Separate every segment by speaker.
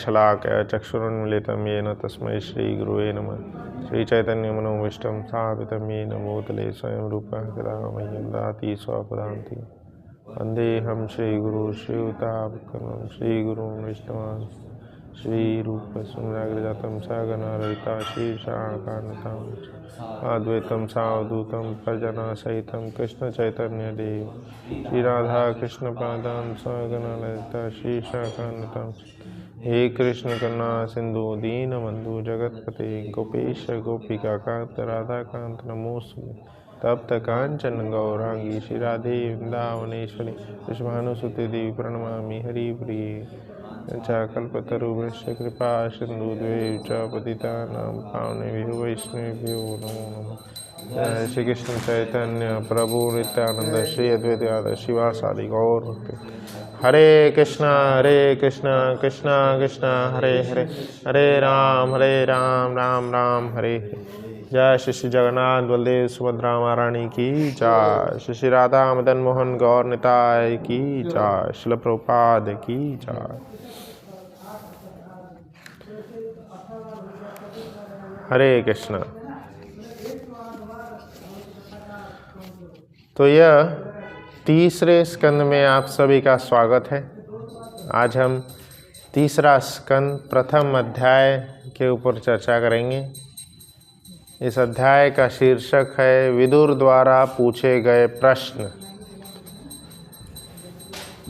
Speaker 1: शलाकया चक्षुरुन्मीलितं येन तस्मै श्रीगुरुवे नमः। श्रीचैतन्यमनोभीष्टं स्थापितं येन भूतले स्वयं रूपः कदा मह्यं ददाति स्वपदान्ति। वन्देऽहं श्रीगुरुं श्रीयुतापकर्णं श्रीगुरुं वैष्णवांश्च श्रीरूपसुन्दराग्रजातं सगणा ललिता श्रीशाखान्वितां अद्वैतं सावधूतं प्रजनसहितं कृष्णचैतन्यदेव श्रीराधाकृष्णपादां सगणा ललिता श्रीशाखान्वितां। हे कृष्ण करुणा सिंधु दीनबंधु जगतपते गोपेश गोपिकाकांत राधाकांत नमोस्तुते। तप्त कांचन गौरांगी श्री राधे वृंदावनेश्वरी वृषभानुसुते देवी प्रणमामि हरिप्रिये। कल्पतरुभ्यश्च कृपा सिन्धुभ्यश्च च पतितानां पावनेभ्यो वैष्णवेभ्यो नमो नमः। जय श्री कृष्ण चैतन्य प्रभु नित्यानंद श्री अद्वैत शिवासादि गौर भक्त। हरे कृष्णा कृष्णा कृष्णा हरे हरे, हरे राम राम राम हरे हरे। जय श्री जगन्नाथ बलदेव सुभद्रा महारानी की जय। श्री राधा मदन मोहन गौर निताय की जय। श्रील प्रभुपाद की जय। हरे कृष्णा। तो यह तीसरे स्कंद में आप सभी का स्वागत है। आज हम तीसरा स्कंद प्रथम अध्याय के ऊपर चर्चा करेंगे। इस अध्याय का शीर्षक है विदुर द्वारा पूछे गए प्रश्न।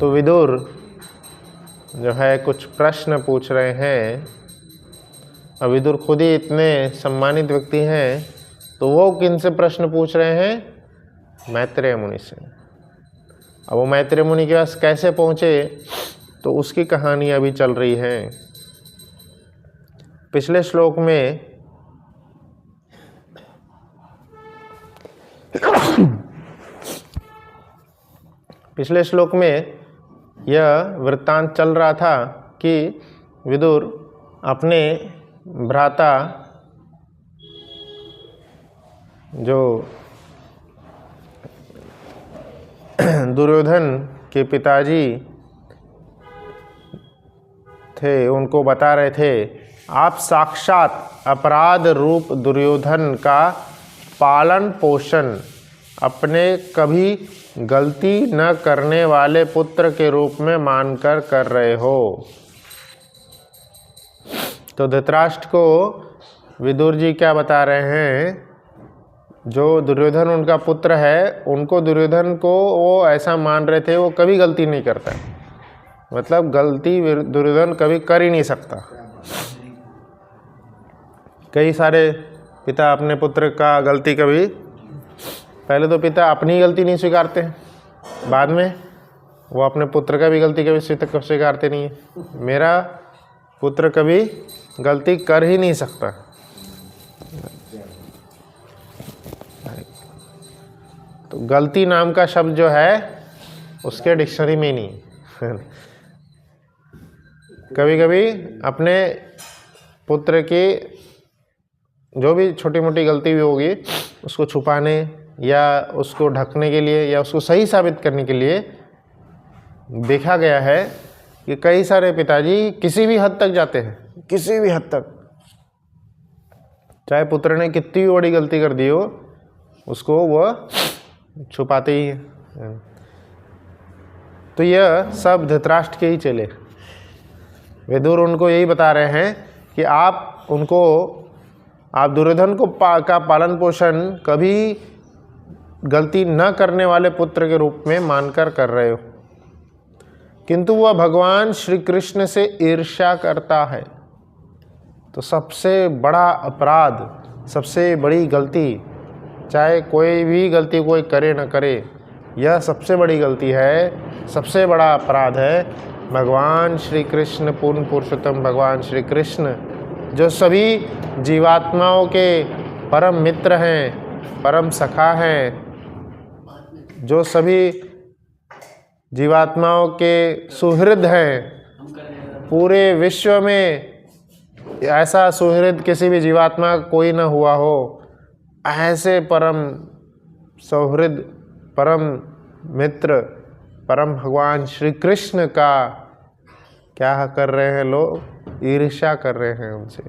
Speaker 1: तो विदुर जो है कुछ प्रश्न पूछ रहे हैं। अब विदुर खुद ही इतने सम्मानित व्यक्ति हैं, तो वो किन से प्रश्न पूछ रहे हैं? मैत्रेय मुनि से। अब वो मैत्रेय मुनि के पास कैसे पहुँचे, तो उसकी कहानी अभी चल रही है। पिछले श्लोक में यह वृत्तांत चल रहा था कि विदुर अपने भ्राता जो दुर्योधन के पिताजी थे उनको बता रहे थे, आप साक्षात अपराध रूप दुर्योधन का पालन पोषण अपने कभी गलती न करने वाले पुत्र के रूप में मानकर कर रहे हो। तो धृतराष्ट्र को विदुर जी क्या बता रहे हैं? जो दुर्योधन उनका पुत्र है, उनको दुर्योधन को वो ऐसा मान रहे थे, वो कभी गलती नहीं करता। मतलब गलती दुर्योधन कभी कर ही नहीं सकता। कई सारे पिता अपने पुत्र का गलती कभी, पहले तो पिता अपनी गलती नहीं स्वीकारते, बाद में वो अपने पुत्र का भी गलती कभी स्वीकारते नहीं है। मेरा पुत्र कभी गलती कर ही नहीं सकता। तो गलती नाम का शब्द जो है उसके डिक्शनरी में नहीं। कभी कभी अपने पुत्र की जो भी छोटी मोटी गलती भी होगी उसको छुपाने या उसको ढकने के लिए या उसको सही साबित करने के लिए देखा गया है कि कई सारे पिताजी किसी भी हद तक जाते हैं, किसी भी हद तक, चाहे पुत्र ने कितनी भी बड़ी गलती कर दी हो उसको वह छुपाते ही हैं। तो यह सब धृतराष्ट्र के ही चले। विदुर उनको यही बता रहे हैं कि आप दुर्योधन को का पालन पोषण कभी गलती न करने वाले पुत्र के रूप में मानकर कर रहे हो, किंतु वह भगवान श्री कृष्ण से ईर्ष्या करता है। तो सबसे बड़ा अपराध, सबसे बड़ी गलती, चाहे कोई भी गलती कोई करे न करे, यह सबसे बड़ी गलती है, सबसे बड़ा अपराध है। भगवान श्री कृष्ण, पूर्ण पुरुषोत्तम भगवान श्री कृष्ण, जो सभी जीवात्माओं के परम मित्र हैं, परम सखा हैं, जो सभी जीवात्माओं के सुहृद हैं। पूरे विश्व में ऐसा सुहृद किसी भी जीवात्मा का कोई न हुआ हो। ऐसे परम सौहृद, परम मित्र, परम भगवान श्री कृष्ण का क्या कर रहे हैं लोग? ईर्ष्या कर रहे हैं उनसे।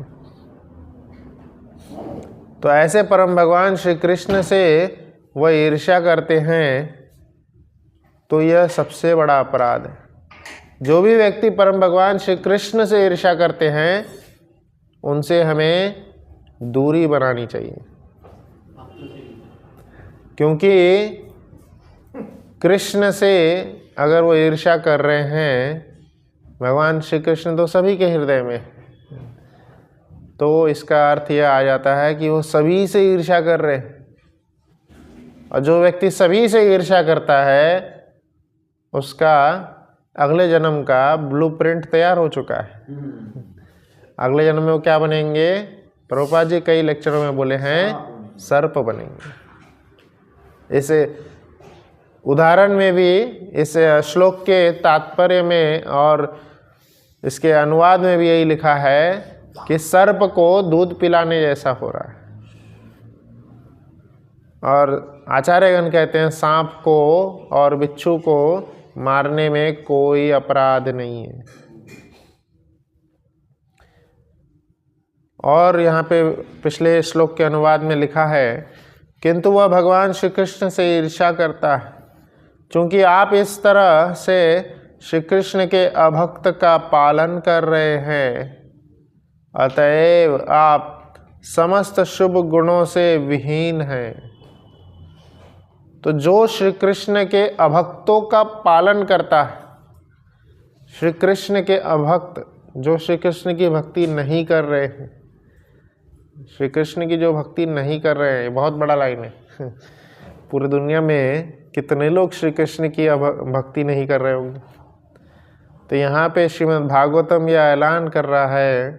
Speaker 1: तो ऐसे परम भगवान श्री कृष्ण से वह ईर्ष्या करते हैं, तो यह सबसे बड़ा अपराध है। जो भी व्यक्ति परम भगवान श्री कृष्ण से ईर्ष्या करते हैं, उनसे हमें दूरी बनानी चाहिए, क्योंकि कृष्ण से अगर वो ईर्ष्या कर रहे हैं, भगवान श्री कृष्ण तो सभी के हृदय में, तो इसका अर्थ यह आ जाता है कि वो सभी से ईर्ष्या कर रहे हैं। और जो व्यक्ति सभी से ईर्ष्या करता है, उसका अगले जन्म का ब्लूप्रिंट तैयार हो चुका है। अगले जन्म में वो क्या बनेंगे? प्रभुपाद जी कई लेक्चरों में बोले हैं, सर्प बनेंगे। इस उदाहरण में भी, इस श्लोक के तात्पर्य में और इसके अनुवाद में भी यही लिखा है कि सर्प को दूध पिलाने जैसा हो रहा है। और आचार्यगण कहते हैं सांप को और बिच्छू को मारने में कोई अपराध नहीं है। और यहाँ पे पिछले श्लोक के अनुवाद में लिखा है, किंतु वह भगवान श्री कृष्ण से ईर्ष्या करता है, क्योंकि आप इस तरह से श्री कृष्ण के अभक्त का पालन कर रहे हैं, अतएव आप समस्त शुभ गुणों से विहीन हैं। तो जो श्री कृष्ण के अभक्तों का पालन करता है, श्री कृष्ण के अभक्त जो श्री कृष्ण की भक्ति नहीं कर रहे हैं, श्री कृष्ण की जो भक्ति नहीं कर रहे हैं, बहुत बड़ा लाइन है। पूरी दुनिया में कितने लोग श्री कृष्ण की भक्ति नहीं कर रहे होंगे। तो यहाँ पे श्रीमद् भागवतम यह ऐलान कर रहा है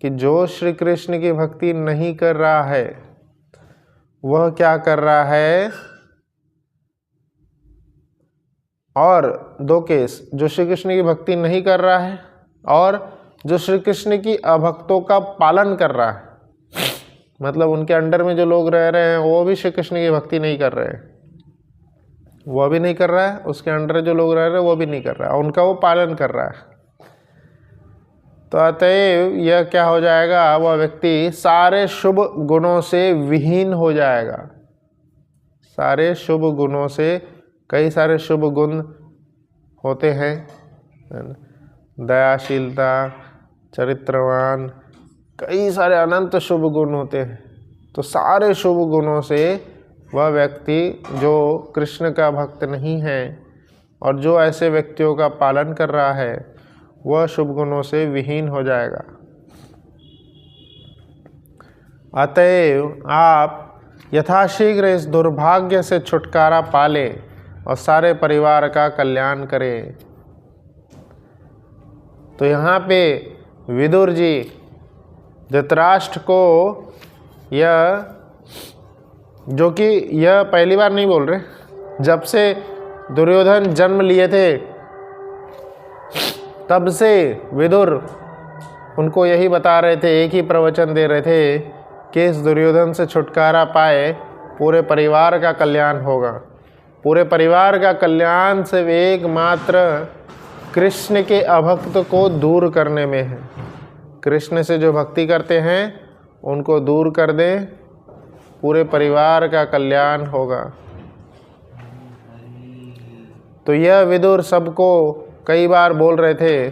Speaker 1: कि जो श्री कृष्ण की भक्ति नहीं कर रहा है, वह क्या कर रहा है? और दो केस, जो श्री कृष्ण की भक्ति नहीं कर रहा है और जो श्री कृष्ण की अभक्तों का पालन कर रहा है, मतलब उनके अंडर में जो लोग रह रहे हैं वो भी श्री कृष्ण की भक्ति नहीं कर रहे हैं, वह भी नहीं कर रहा है, उसके अंडर जो लोग रह रहे हैं वो भी नहीं कर रहा है, उनका वो पालन कर रहा है। तो अतएव यह क्या हो जाएगा? वह व्यक्ति सारे शुभ गुणों से विहीन हो जाएगा। सारे शुभ गुणों से, कई सारे शुभ गुण होते हैं, दयाशीलता, चरित्रवान, कई सारे अनंत शुभ गुण होते हैं। तो सारे शुभ गुणों से वह व्यक्ति जो कृष्ण का भक्त नहीं है और जो ऐसे व्यक्तियों का पालन कर रहा है, वह शुभ गुणों से विहीन हो जाएगा। अतएव आप यथाशीघ्र इस दुर्भाग्य से छुटकारा पाले और सारे परिवार का कल्याण करें। तो यहाँ पे विदुर जी धृतराष्ट्र को यह, जो कि यह पहली बार नहीं बोल रहे, जब से दुर्योधन जन्म लिए थे तब से विदुर उनको यही बता रहे थे, एक ही प्रवचन दे रहे थे कि इस दुर्योधन से छुटकारा पाए पूरे परिवार का कल्याण होगा। पूरे परिवार का कल्याण सिर्फ एकमात्र कृष्ण के अभक्त को दूर करने में है। कृष्ण से जो भक्ति करते हैं उनको दूर कर दें, पूरे परिवार का कल्याण होगा। तो यह विदुर सबको कई बार बोल रहे थे,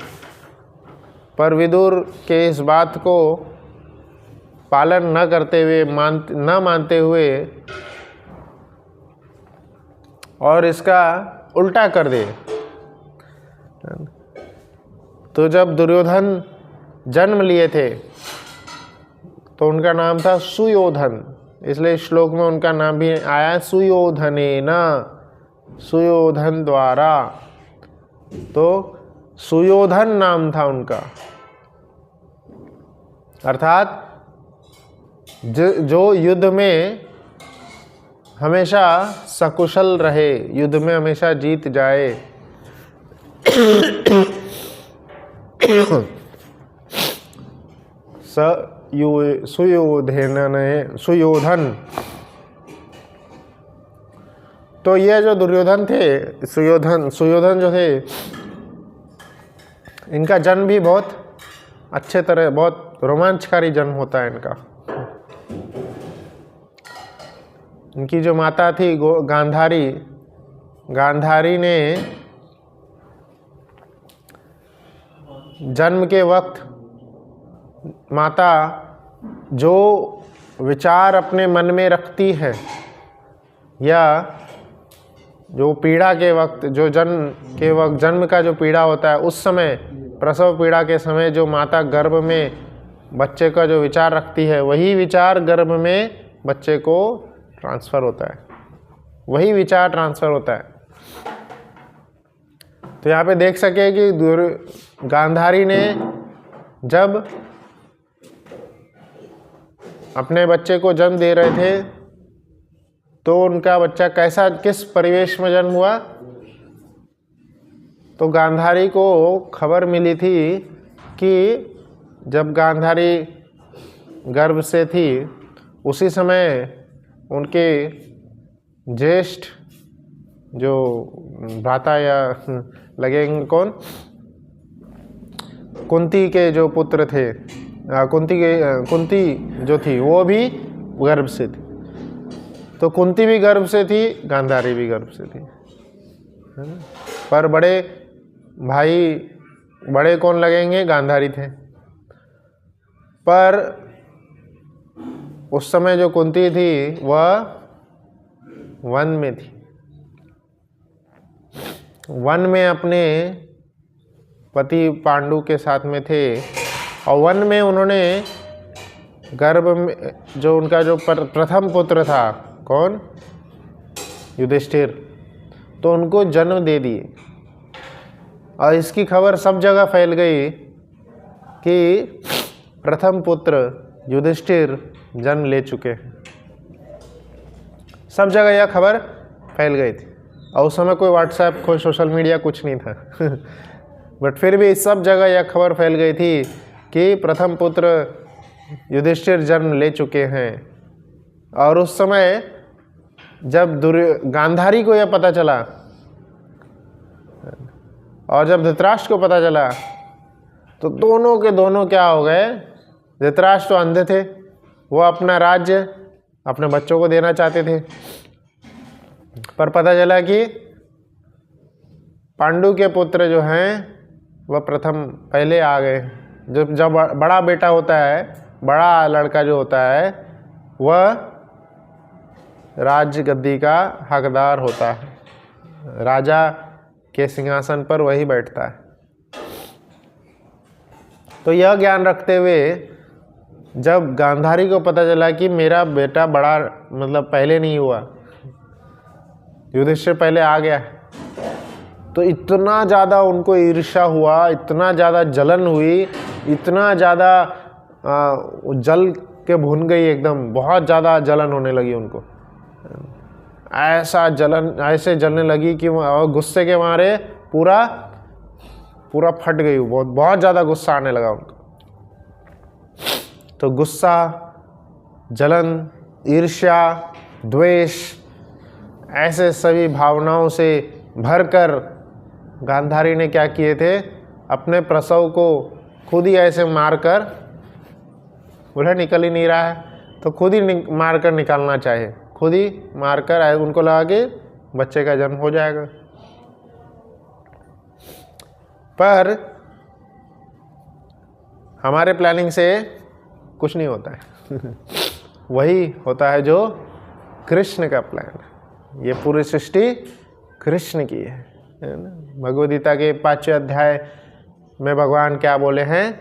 Speaker 1: पर विदुर के इस बात को पालन न करते हुए, न मानते हुए और इसका उल्टा कर दे। तो जब दुर्योधन जन्म लिए थे तो उनका नाम था सुयोधन, इसलिए श्लोक में उनका नाम भी आया सुयोधनेन, सुयोधन द्वारा। तो सुयोधन नाम था उनका, अर्थात जो युद्ध में हमेशा सकुशल रहे, युद्ध में हमेशा जीत जाए। सुयोधन। तो ये जो दुर्योधन थे, सुयोधन जो थे, इनका जन्म भी बहुत अच्छे तरह, बहुत रोमांचकारी जन्म होता है इनका। इनकी जो माता थी गांधारी, गांधारी ने जन्म के वक्त माता जो विचार अपने मन में रखती है, या जो पीड़ा के वक्त, जो जन्म के वक्त, जन्म का जो पीड़ा होता है उस समय, प्रसव पीड़ा के समय जो माता गर्भ में बच्चे का जो विचार रखती है, वही विचार गर्भ में बच्चे को ट्रांसफ़र होता है, वही विचार ट्रांसफ़र होता है। तो यहाँ पे देख सके कि गांधारी ने जब अपने बच्चे को जन्म दे रहे थे तो उनका बच्चा कैसा, किस परिवेश में जन्म हुआ। तो गांधारी को खबर मिली थी कि जब गांधारी गर्भ से थी उसी समय उनके ज्येष्ठ जो भ्राता या लगेंगे कौन, कुंती के जो पुत्र थे, कुंती जो थी वो भी गर्भ से थी। तो कुंती भी गर्भ से थी, गांधारी भी गर्भ से थी, है ना। पर बड़े भाई, बड़े कौन लगेंगे, गांधारी थे। पर उस समय जो कुंती थी वह वन में थी, वन में अपने पति पांडु के साथ में थे, और वन में उन्होंने गर्भ में जो उनका जो प्रथम पुत्र था, कौन, युधिष्ठिर, तो उनको जन्म दे दिए। और इसकी खबर सब जगह फैल गई कि प्रथम पुत्र युधिष्ठिर जन्म ले चुके हैं। सब जगह यह खबर फैल गई थी, और उस समय कोई व्हाट्सएप, कोई सोशल मीडिया कुछ नहीं था बट फिर भी सब जगह यह खबर फैल गई थी कि प्रथम पुत्र युधिष्ठिर जन्म ले चुके हैं। और उस समय जब गांधारी को यह पता चला और जब धृतराष्ट्र को पता चला, तो दोनों के दोनों क्या हो गए। धृतराष्ट्र तो अंधे थे, वो अपना राज्य अपने बच्चों को देना चाहते थे, पर पता चला कि पांडु के पुत्र जो हैं वह प्रथम पहले आ गए। जब बड़ा बेटा होता है, बड़ा लड़का जो होता है, वह राज्य गद्दी का हकदार होता है, राजा के सिंहासन पर वही बैठता है। तो यह ज्ञान रखते हुए जब गांधारी को पता चला कि मेरा बेटा बड़ा, मतलब पहले नहीं हुआ, युधिष्ठिर पहले आ गया, तो इतना ज़्यादा उनको ईर्ष्या हुआ, इतना ज़्यादा जलन हुई, इतना ज़्यादा जल के भुन गई, एकदम बहुत ज़्यादा जलन होने लगी उनको। ऐसा जलन, ऐसे जलने लगी कि गुस्से के मारे पूरा फट गई, बहुत ज़्यादा गुस्सा आने लगा उनको। तो गुस्सा, जलन, ईर्ष्या, द्वेष, ऐसे सभी भावनाओं से भरकर गांधारी ने क्या किए थे, अपने प्रसव को खुद ही ऐसे मारकर, बोला निकल ही नहीं रहा है तो खुद ही मारकर निकालना चाहिए, खुद ही मारकर उनको लगा कि बच्चे का जन्म हो जाएगा। पर हमारे प्लानिंग से कुछ नहीं होता है वही होता है जो कृष्ण का प्लान है। ये पूरी सृष्टि कृष्ण की है ना। भगवद गीता के 5वें अध्याय में भगवान क्या बोले हैं,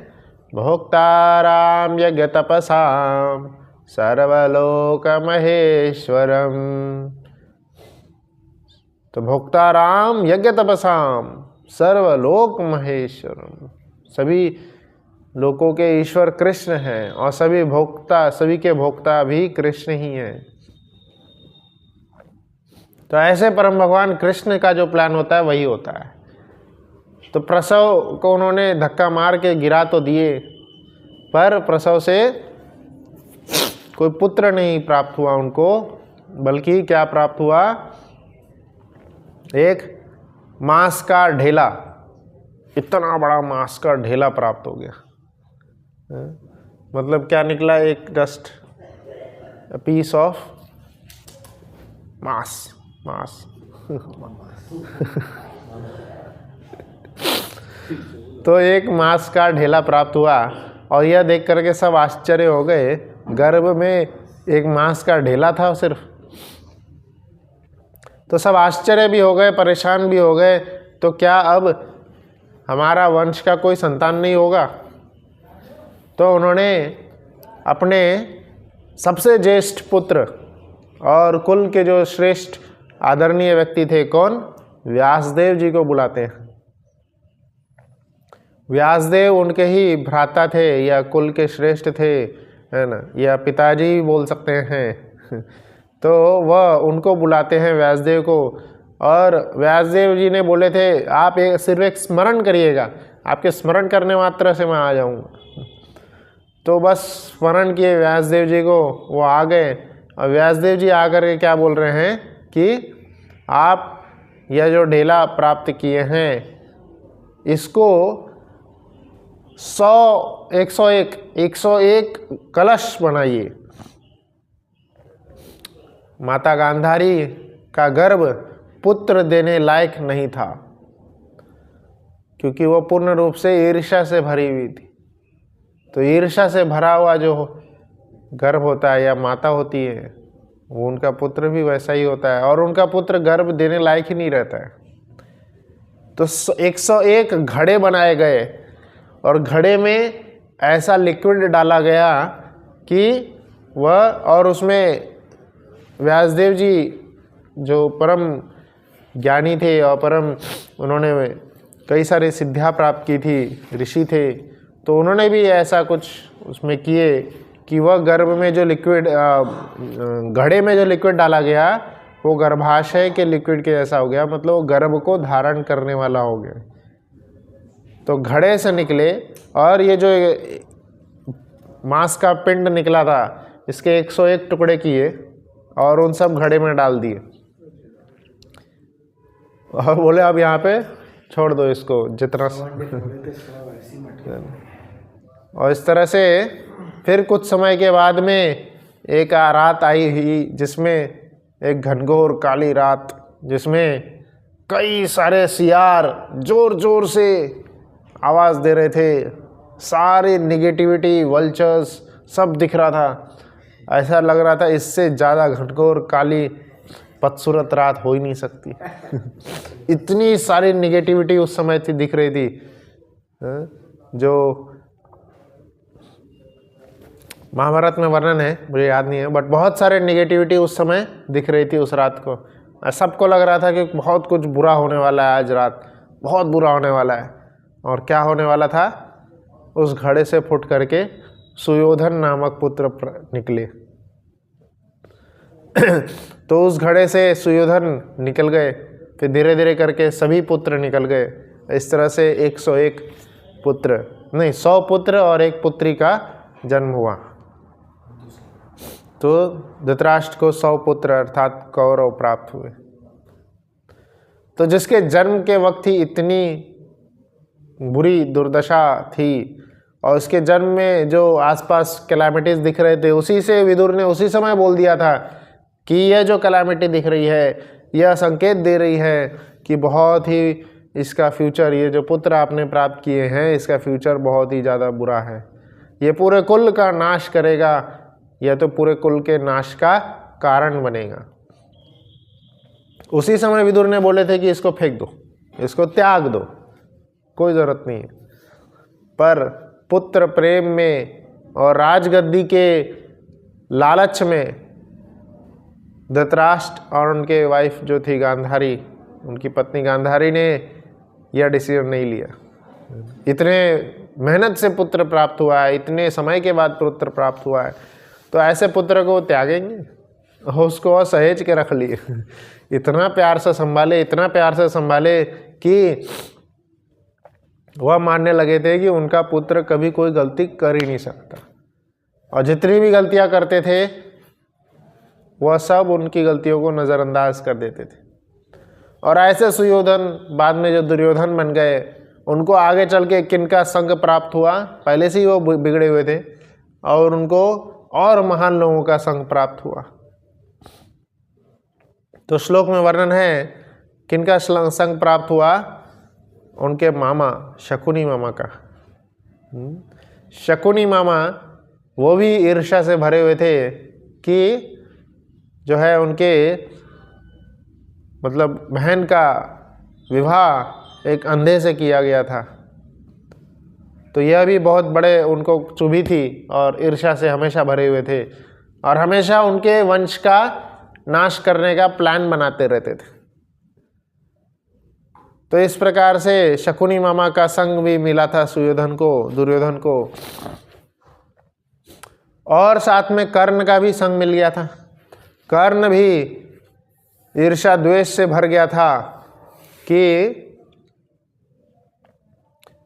Speaker 1: भोक्ताराम यज्ञ तपसाम सर्वलोक महेश्वरम। तो भोक्ताराम यज्ञ तपसाम सर्वलोक महेश्वरम, सभी लोकों के ईश्वर कृष्ण हैं और सभी भोक्ता, सभी के भोक्ता भी कृष्ण ही हैं। तो ऐसे परम भगवान कृष्ण का जो प्लान होता है वही होता है। तो प्रसव को उन्होंने धक्का मार के गिरा तो दिए, पर प्रसव से कोई पुत्र नहीं प्राप्त हुआ उनको, बल्कि क्या प्राप्त हुआ, एक मांस का ढेला, इतना बड़ा मांस का ढेला प्राप्त हो गया। मतलब क्या निकला? एक जस्ट पीस ऑफ मांस। तो एक मांस का ढेला प्राप्त हुआ और यह देख करके सब आश्चर्य हो गए, गर्भ में एक मांस का ढेला था सिर्फ। तो सब आश्चर्य भी हो गए, परेशान भी हो गए, तो क्या अब हमारा वंश का कोई संतान नहीं होगा? तो उन्होंने अपने सबसे ज्येष्ठ पुत्र और कुल के जो श्रेष्ठ आदरणीय व्यक्ति थे, कौन? व्यासदेव जी को बुलाते हैं। व्यासदेव उनके ही भ्राता थे या कुल के श्रेष्ठ थे, है ना, या पिताजी भी बोल सकते हैं। तो वह उनको बुलाते हैं, व्यासदेव को, और व्यासदेव जी ने बोले थे आप सिर्फ एक स्मरण करिएगा, आपके स्मरण करने मात्र से मैं आ जाऊंगा। तो बस स्मरण किए व्यासदेव जी को, वो आ गए। और व्यासदेव जी आकर के क्या बोल रहे हैं कि आप यह जो ढेला प्राप्त किए हैं इसको 101 कलश बनाइए। माता गांधारी का गर्भ पुत्र देने लायक नहीं था, क्योंकि वो पूर्ण रूप से ईर्ष्या से भरी हुई थी। तो ईर्ष्या से भरा हुआ जो गर्भ होता है या माता होती है, वो उनका पुत्र भी वैसा ही होता है, और उनका पुत्र गर्भ देने लायक ही नहीं रहता है। तो 101 घड़े बनाए गए और घड़े में ऐसा लिक्विड डाला गया कि वह, और उसमें व्यासदेव जी जो परम ज्ञानी थे और परम उन्होंने कई सारे सिद्धियाँ प्राप्त की थी, ऋषि थे, तो उन्होंने भी ऐसा कुछ उसमें किए कि वह गर्भ में जो लिक्विड, घड़े में जो लिक्विड डाला गया वो गर्भाशय के लिक्विड के जैसा हो गया, मतलब वो गर्भ को धारण करने वाला हो गया। तो घड़े से निकले, और ये जो मांस का पिंड निकला था इसके 101 टुकड़े किए और उन सब घड़े में डाल दिए, और बोले अब यहाँ पे छोड़ दो इसको जितना। और इस तरह से फिर कुछ समय के बाद में एक रात आई ही, जिसमें एक घनघोर काली रात, जिसमें कई सारे सियार जोर जोर से आवाज़ दे रहे थे, सारे निगेटिविटी वल्चर्स सब दिख रहा था। ऐसा लग रहा था इससे ज़्यादा घनघोर काली बदसूरत रात हो ही नहीं सकती। इतनी सारी निगेटिविटी उस समय थी, दिख रही थी, जो महाभारत में वर्णन है, मुझे याद नहीं है, बट बहुत सारे निगेटिविटी उस समय दिख रही थी उस रात को। सबको लग रहा था कि बहुत कुछ बुरा होने वाला है, आज रात बहुत बुरा होने वाला है। और क्या होने वाला था? उस घड़े से फूट करके सुयोधन नामक पुत्र निकले। तो उस घड़े से सुयोधन निकल गए, फिर धीरे धीरे करके सभी पुत्र निकल गए। इस तरह से 101 पुत्र नहीं 100 पुत्र और एक पुत्री का जन्म हुआ। तो धृतराष्ट्र को 100 पुत्र अर्थात कौरव प्राप्त हुए। तो जिसके जन्म के वक्त ही इतनी बुरी दुर्दशा थी, और उसके जन्म में जो आसपास कैलामिटीज दिख रहे थे, उसी से विदुर ने उसी समय बोल दिया था कि यह जो कैलामिटी दिख रही है यह संकेत दे रही है कि बहुत ही इसका फ्यूचर, ये जो पुत्र आपने प्राप्त किए हैं इसका फ्यूचर बहुत ही ज़्यादा बुरा है, ये पूरे कुल का नाश करेगा, यह तो पूरे कुल के नाश का कारण बनेगा। उसी समय विदुर ने बोले थे कि इसको फेंक दो, इसको त्याग दो, कोई ज़रूरत नहीं है। पर पुत्र प्रेम में और राजगद्दी के लालच में धृतराष्ट्र और उनके वाइफ जो थी गांधारी, उनकी पत्नी गांधारी ने यह डिसीजन नहीं लिया। इतने मेहनत से पुत्र प्राप्त हुआ है, इतने समय के बाद पुत्र प्राप्त हुआ है, तो ऐसे पुत्र को त्यागेंगे? उसको सहेज के रख लिए, इतना प्यार से संभाले, इतना प्यार से संभाले कि वह मानने लगे थे कि उनका पुत्र कभी कोई गलती कर ही नहीं सकता, और जितनी भी गलतियां करते थे वह सब उनकी गलतियों को नज़रअंदाज कर देते थे। और ऐसे सुयोधन बाद में जो दुर्योधन बन गए, उनको आगे चल के किनका संग प्राप्त हुआ, पहले से ही वो बिगड़े हुए थे और उनको और महान लोगों का संग प्राप्त हुआ। तो श्लोक में वर्णन है किनका संग प्राप्त हुआ, उनके मामा शकुनी मामा का। शकुनी मामा वो भी ईर्ष्या से भरे हुए थे कि जो है उनके मतलब बहन का विवाह एक अंधे से किया गया था। तो यह भी बहुत बड़े उनको चुभी थी और ईर्ष्या से हमेशा भरे हुए थे और हमेशा उनके वंश का नाश करने का प्लान बनाते रहते थे। तो इस प्रकार से शकुनी मामा का संग भी मिला था सुयोधन को, दुर्योधन को, और साथ में कर्ण का भी संग मिल गया था। कर्ण भी ईर्ष्या द्वेष से भर गया था कि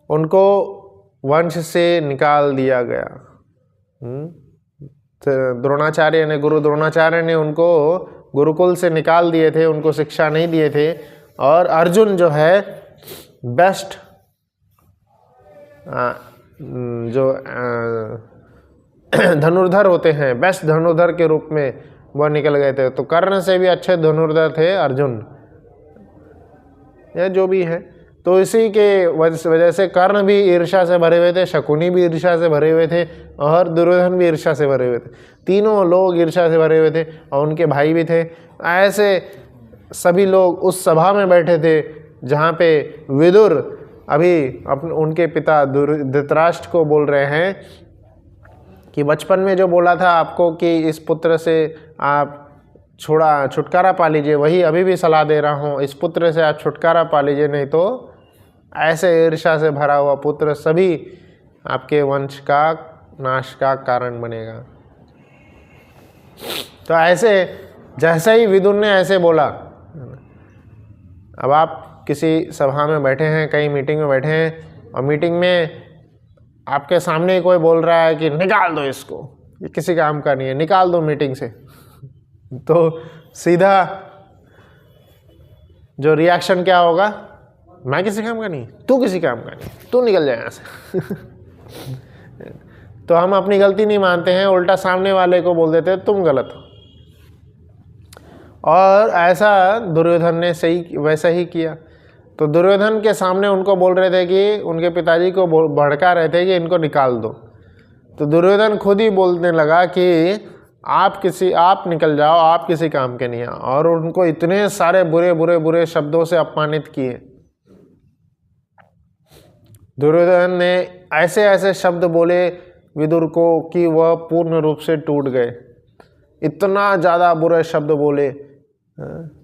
Speaker 1: उनको वंश से निकाल दिया गया। द्रोणाचार्य ने, गुरु द्रोणाचार्य ने उनको गुरुकुल से निकाल दिए थे, उनको शिक्षा नहीं दिए थे। और अर्जुन जो है बेस्ट जो धनुर्धर होते हैं, बेस्ट धनुर्धर के रूप में वह निकल गए थे। तो कर्ण से भी अच्छे धनुर्धर थे अर्जुन, या जो भी है। तो इसी के वजह से कर्ण भी ईर्ष्या से भरे हुए थे, शकुनी भी ईर्ष्या से भरे हुए थे और दुर्योधन भी ईर्ष्या से भरे हुए थे। तीनों लोग ईर्ष्या से भरे हुए थे और उनके भाई भी थे। ऐसे सभी लोग उस सभा में बैठे थे जहाँ पे विदुर अभी उनके पिता धृतराष्ट्र को बोल रहे हैं कि बचपन में जो बोला था आपको कि इस पुत्र से आप छुटकारा पा लीजिए, वही अभी भी सलाह दे रहा हूँ, इस पुत्र से आप छुटकारा पा लीजिए, नहीं तो ऐसे ईर्ष्या से भरा हुआ पुत्र सभी आपके वंश का नाश का कारण बनेगा। तो ऐसे जैसे ही विदुर ने ऐसे बोला, अब आप किसी सभा में बैठे हैं, कहीं मीटिंग में बैठे हैं और मीटिंग में आपके सामने कोई बोल रहा है कि निकाल दो इसको, ये किसी काम का नहीं है, निकाल दो मीटिंग से, तो सीधा जो रिएक्शन क्या होगा, मैं किसी काम का नहीं, तू किसी काम का नहीं, तू निकल जाए यहाँ से। तो हम अपनी गलती नहीं मानते हैं, उल्टा सामने वाले को बोल देते हैं तुम गलत हो। और ऐसा दुर्योधन ने सही वैसा ही किया। तो दुर्योधन के सामने उनको बोल रहे थे कि उनके पिताजी को भड़का रहे थे कि इनको निकाल दो। तो दुर्योधन खुद ही बोलने लगा कि आप निकल जाओ, आप किसी काम के नहीं हैं। और उनको इतने सारे बुरे शब्दों से अपमानित किए। दुर्योधन ने ऐसे ऐसे शब्द बोले विदुर को कि वह पूर्ण रूप से टूट गए। इतना ज़्यादा बुरे शब्द बोले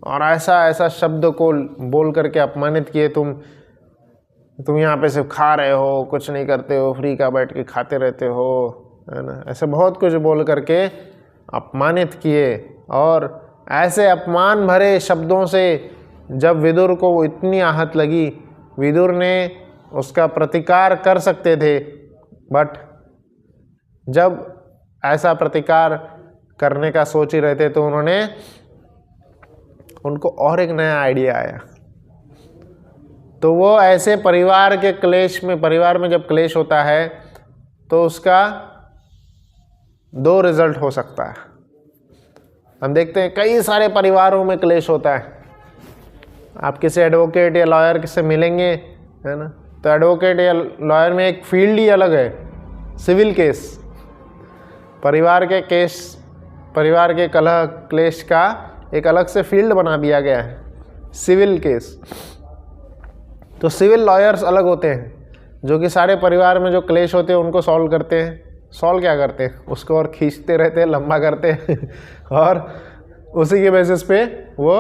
Speaker 1: और ऐसा ऐसा शब्द को बोल करके अपमानित किए, तुम यहाँ पे सिर्फ खा रहे हो, कुछ नहीं करते हो, फ्री का बैठ के खाते रहते हो, है ना, ऐसे बहुत कुछ बोल करके अपमानित किए। और ऐसे अपमान भरे शब्दों से जब विदुर को इतनी आहत लगी, विदुर ने उसका प्रतिकार कर सकते थे, बट जब ऐसा प्रतिकार करने का सोच ही रहे थे तो उनको और एक नया आइडिया आया। तो वो ऐसे परिवार के क्लेश में, परिवार में जब क्लेश होता है तो उसका दो रिजल्ट हो सकता है। हम देखते हैं कई सारे परिवारों में क्लेश होता है। आप किसी एडवोकेट या लॉयर से मिलेंगे, है ना, तो एडवोकेट या लॉयर में एक फील्ड ही अलग है, सिविल केस। परिवार के कलह क्लेश का एक अलग से फील्ड बना दिया गया है, सिविल केस। तो सिविल लॉयर्स अलग होते हैं जो कि सारे परिवार में जो क्लेश होते हैं उनको सॉल्व करते हैं। सॉल्व क्या करते हैं, उसको और खींचते रहते हैं, लंबा करते हैं और उसी के बेसिस पे वो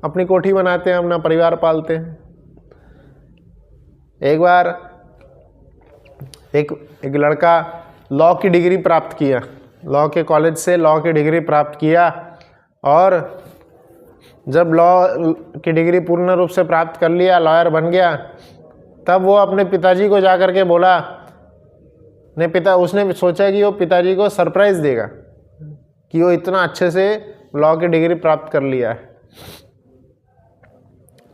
Speaker 1: अपनी कोठी बनाते हैं, अपना परिवार पालते हैं। एक बार एक लड़का लॉ की डिग्री प्राप्त किया, लॉ के कॉलेज से लॉ की डिग्री प्राप्त किया, और जब लॉ की डिग्री पूर्ण रूप से प्राप्त कर लिया, लॉयर बन गया, तब वो अपने पिताजी को जाकर के बोला, उसने सोचा कि वो पिताजी को सरप्राइज देगा कि वो इतना अच्छे से लॉ की डिग्री प्राप्त कर लिया है।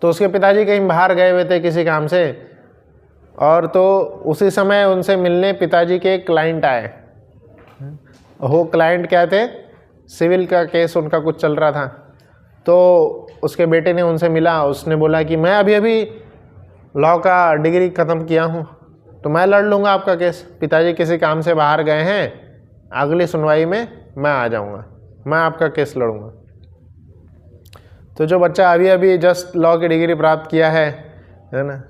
Speaker 1: तो उसके पिताजी कहीं बाहर गए हुए थे किसी काम से, और तो उसी समय उनसे मिलने पिताजी के एक क्लाइंट आए। वो क्लाइंट क्या थे, सिविल का केस उनका कुछ चल रहा था। तो उसके बेटे ने उनसे मिला, उसने बोला कि मैं अभी अभी लॉ का डिग्री ख़त्म किया हूँ, तो मैं लड़ लूँगा आपका केस। पिताजी किसी काम से बाहर गए हैं, अगली सुनवाई में मैं आ जाऊँगा, मैं आपका केस लड़ूँगा। तो जो बच्चा अभी अभी जस्ट लॉ की डिग्री प्राप्त किया है ना,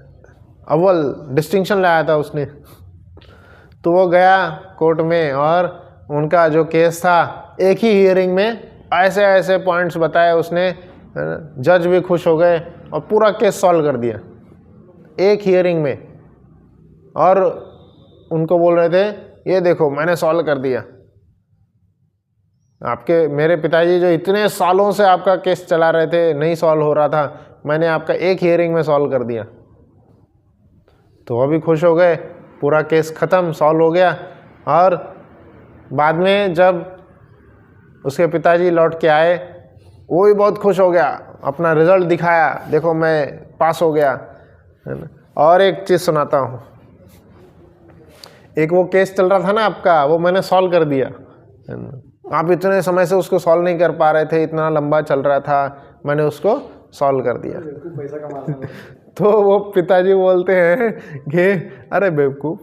Speaker 1: अव्वल डिस्टिंक्शन लाया था उसने, तो वो गया कोर्ट में और उनका जो केस था एक ही हियरिंग में ऐसे ऐसे पॉइंट्स बताए उसने, जज भी खुश हो गए और पूरा केस सॉल्व कर दिया एक हियरिंग में। और उनको बोल रहे थे ये देखो मैंने सॉल्व कर दिया, आपके मेरे पिताजी जो इतने सालों से आपका केस चला रहे थे नहीं सॉल्व हो रहा था, मैंने आपका एक हियरिंग में सॉल्व कर दिया। तो वो भी खुश हो गए, पूरा केस ख़त्म, सॉल्व हो गया। और बाद में जब उसके पिताजी लौट के आए, वो भी बहुत खुश हो गया, अपना रिज़ल्ट दिखाया, देखो मैं पास हो गया, है ना। और एक चीज़ सुनाता हूँ, एक वो केस चल रहा था ना आपका, वो मैंने सॉल्व कर दिया, है ना। आप इतने समय से उसको सॉल्व नहीं कर पा रहे थे, इतना लंबा चल रहा था, मैंने उसको सॉल्व कर दिया।
Speaker 2: पैसा कमा
Speaker 1: तो वो पिताजी बोलते हैं कि अरे बेवकूफ़,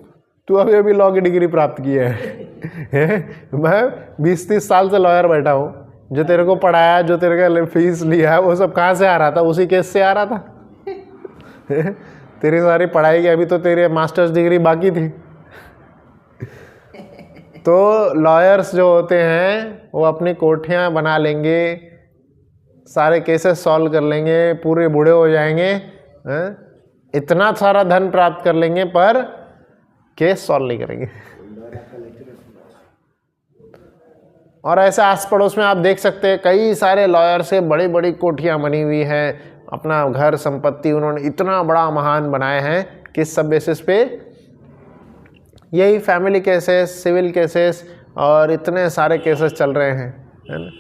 Speaker 1: तू अभी अभी लॉ की डिग्री प्राप्त की है मैं 20-30 साल से लॉयर बैठा हूँ, जो तेरे को पढ़ाया, जो तेरे का फीस लिया है, वो सब कहाँ से आ रहा था, उसी केस से आ रहा था तेरी सारी पढ़ाई की अभी तो तेरी मास्टर्स डिग्री बाकी थी। तो लॉयर्स जो होते हैं वो अपनी कोठियाँ बना लेंगे, सारे केसेस सॉल्व कर लेंगे, पूरे बूढ़े हो जाएंगे, इतना सारा धन प्राप्त कर लेंगे, पर केस सॉल्व नहीं करेंगे। और ऐसे आस पड़ोस में आप देख सकते हैं कई सारे लॉयर से बड़ी बड़ी कोठियाँ बनी हुई हैं, अपना घर संपत्ति उन्होंने इतना बड़ा महान बनाए हैं। किस सब बेसिस पे? यही फैमिली केसेस, सिविल केसेस और इतने सारे केसेस चल रहे हैं, है ना।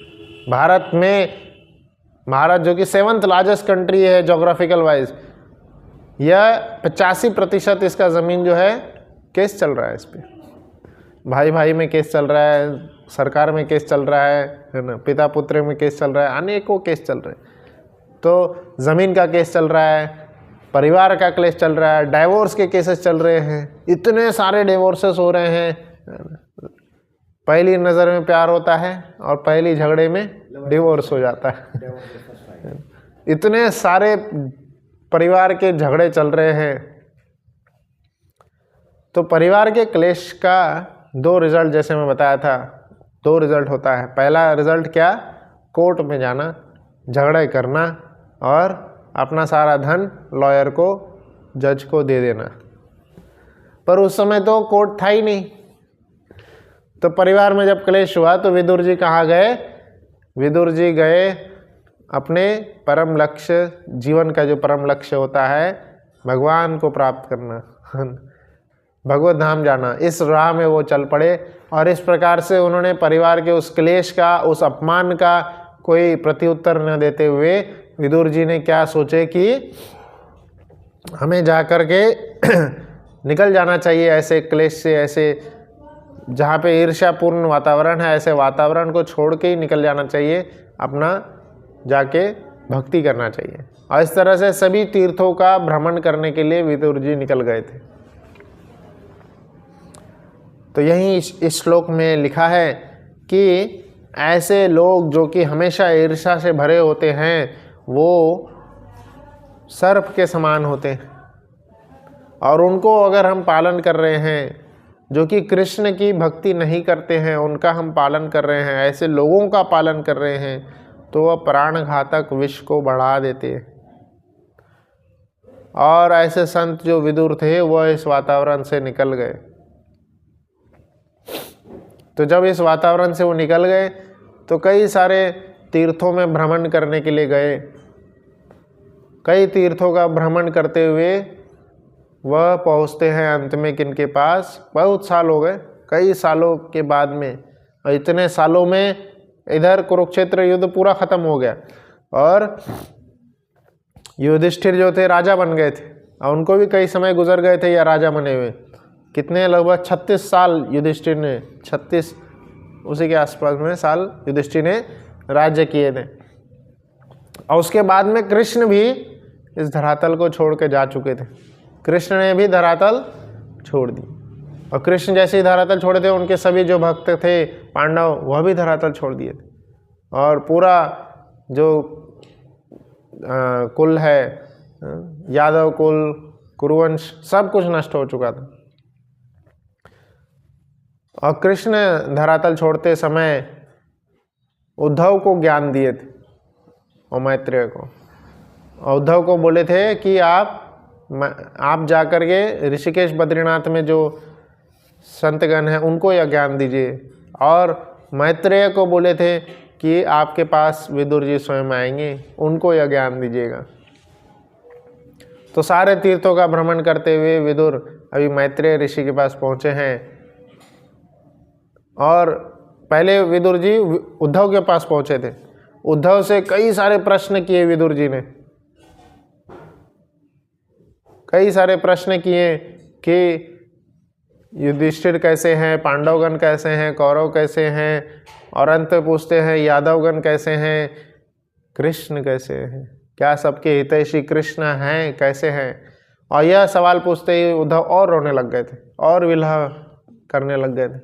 Speaker 1: भारत जो कि 7th लार्जेस्ट कंट्री है जोग्राफिकल वाइज, यह 85% इसका ज़मीन जो है केस चल रहा है इस पर। भाई भाई में केस चल रहा है, सरकार में केस चल रहा है ना, पिता पुत्र में केस चल रहा है, अनेकों केस चल रहे हैं। तो ज़मीन का केस चल रहा है, परिवार का केस चल रहा है, डाइवोर्स के केसेस चल रहे हैं, इतने सारे डिवोर्सेस हो रहे हैं। पहली नज़र में प्यार होता है और पहली झगड़े में डिवोर्स हो जाता है। इतने सारे परिवार के झगड़े चल रहे हैं। तो परिवार के क्लेश का 2 रिजल्ट, जैसे मैं बताया था, 2 रिजल्ट होता है। पहला रिजल्ट क्या? कोर्ट में जाना, झगड़े करना और अपना सारा धन लॉयर को, जज को दे देना। पर उस समय तो कोर्ट था ही नहीं। तो परिवार में जब क्लेश हुआ तो विदुर जी कहाँ गए? विदुर जी गए अपने परम लक्ष्य, जीवन का जो परम लक्ष्य होता है, भगवान को प्राप्त करना, भगवत धाम जाना, इस राह में वो चल पड़े। और इस प्रकार से उन्होंने परिवार के उस क्लेश का, उस अपमान का कोई प्रत्युत्तर न देते हुए विदुर जी ने क्या सोचे कि हमें जा कर के निकल जाना चाहिए ऐसे क्लेश से, ऐसे जहाँ पे ईर्ष्यापूर्ण वातावरण है, ऐसे वातावरण को छोड़ के ही निकल जाना चाहिए, अपना जाके भक्ति करना चाहिए। और इस तरह से सभी तीर्थों का भ्रमण करने के लिए विदुर जी निकल गए थे। तो यही इस श्लोक में लिखा है कि ऐसे लोग जो कि हमेशा ईर्ष्या से भरे होते हैं, वो सर्प के समान होते हैं। और उनको अगर हम पालन कर रहे हैं, जो कि कृष्ण की भक्ति नहीं करते हैं, उनका हम पालन कर रहे हैं, ऐसे लोगों का पालन कर रहे हैं, तो वह प्राणघातक विष को बढ़ा देते हैं। और ऐसे संत जो विदुर थे वह इस वातावरण से निकल गए। तो जब इस वातावरण से वो निकल गए तो कई सारे तीर्थों में भ्रमण करने के लिए गए। कई तीर्थों का भ्रमण करते हुए वह पहुँचते हैं अंत में किनके पास? बहुत साल हो गए, कई सालों के बाद में, और इतने सालों में इधर कुरुक्षेत्र युद्ध पूरा ख़त्म हो गया और युधिष्ठिर जो थे राजा बन गए थे और उनको भी कई समय गुजर गए थे या राजा बने हुए। कितने, लगभग 36 साल युधिष्ठिर ने, 36 उसी के आसपास में साल युधिष्ठिर ने राज्य किए थे। और उसके बाद में कृष्ण भी इस धरातल को छोड़ के जा चुके थे। कृष्ण ने भी धरातल छोड़ दी और कृष्ण जैसे ही धरातल छोड़े थे उनके सभी जो भक्त थे पांडव वह भी धरातल छोड़ दिए थे और पूरा जो कुल है, यादव कुल, कुरुवंश, सब कुछ नष्ट हो चुका था। और कृष्ण धरातल छोड़ते समय उद्धव को ज्ञान दिए थे और मैत्रेय को। और उद्धव को बोले थे कि आप जाकर के ऋषिकेश बद्रीनाथ में जो संतगण हैं उनको यह ज्ञान दीजिए। और मैत्रेय को बोले थे कि आपके पास विदुर जी स्वयं आएंगे, उनको यह ज्ञान दीजिएगा। तो सारे तीर्थों का भ्रमण करते हुए विदुर अभी मैत्रेय ऋषि के पास पहुँचे हैं। और पहले विदुर जी उद्धव के पास पहुँचे थे। उद्धव से कई सारे प्रश्न किए विदुर जी ने, कई सारे प्रश्न किए कि युधिष्ठिर कैसे हैं, पांडवगण कैसे हैं, कौरव कैसे हैं, और अंत पूछते हैं यादवगण कैसे हैं, कृष्ण कैसे हैं, क्या सबके हितैषी कृष्ण हैं, कैसे हैं। और यह सवाल पूछते ही उद्धव और रोने लग गए थे और विलह करने लग गए थे।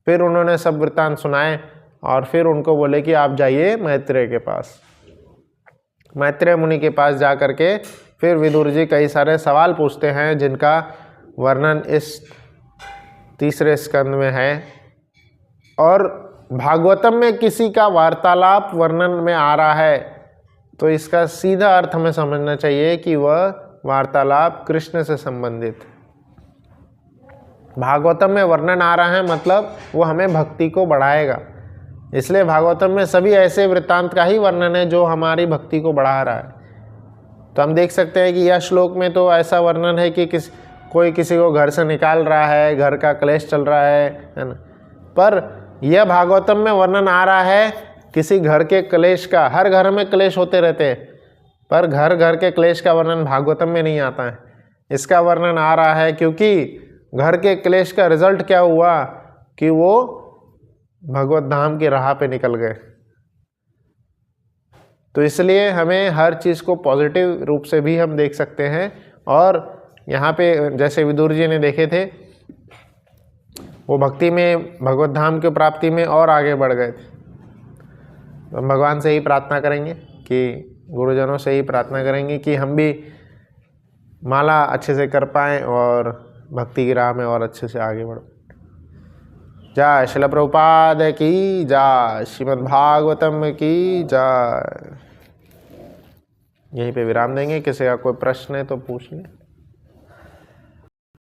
Speaker 1: फिर उन्होंने सब वृत्तांत सुनाए और फिर उनको बोले कि आप जाइए मैत्रेय के पास। मैत्रेय मुनि के पास जा कर के फिर विदुर जी कई सारे सवाल पूछते हैं जिनका वर्णन इस तीसरे स्कंद में है। और भागवतम में किसी का वार्तालाप वर्णन में आ रहा है तो इसका सीधा अर्थ हमें समझना चाहिए कि वह वार्तालाप कृष्ण से संबंधित। भागवतम में वर्णन आ रहा है मतलब वो हमें भक्ति को बढ़ाएगा। इसलिए भागवतम में सभी ऐसे वृत्तांत का ही वर्णन है जो हमारी भक्ति को बढ़ा रहा है। तो हम देख सकते हैं कि यह श्लोक में तो ऐसा वर्णन है कि कोई किसी को घर से निकाल रहा है, घर का क्लेश चल रहा है ना। पर यह भागवतम में वर्णन आ रहा है किसी घर के क्लेश का। हर घर में क्लेश होते रहते हैं पर घर घर के क्लेश का वर्णन भागवतम में नहीं आता है। इसका वर्णन आ रहा है क्योंकि घर के क्लेश का रिजल्ट क्या हुआ कि वो भगवत धाम की राह पे निकल गए। तो इसलिए हमें हर चीज़ को पॉजिटिव रूप से भी हम देख सकते हैं। और यहाँ पे जैसे विदुर जी ने देखे थे वो भक्ति में, भगवत धाम की प्राप्ति में और आगे बढ़ गए थे। तो हम भगवान से ही प्रार्थना करेंगे कि गुरुजनों से ही प्रार्थना करेंगे कि हम भी माला अच्छे से कर पाएँ और भक्ति की राह में और अच्छे से आगे बढ़। जय श्रील प्रभुपाद की जय, श्रीमद् भागवतम की जय। यहीं पे विराम देंगे। किसी का कोई प्रश्न है तो पूछ लें।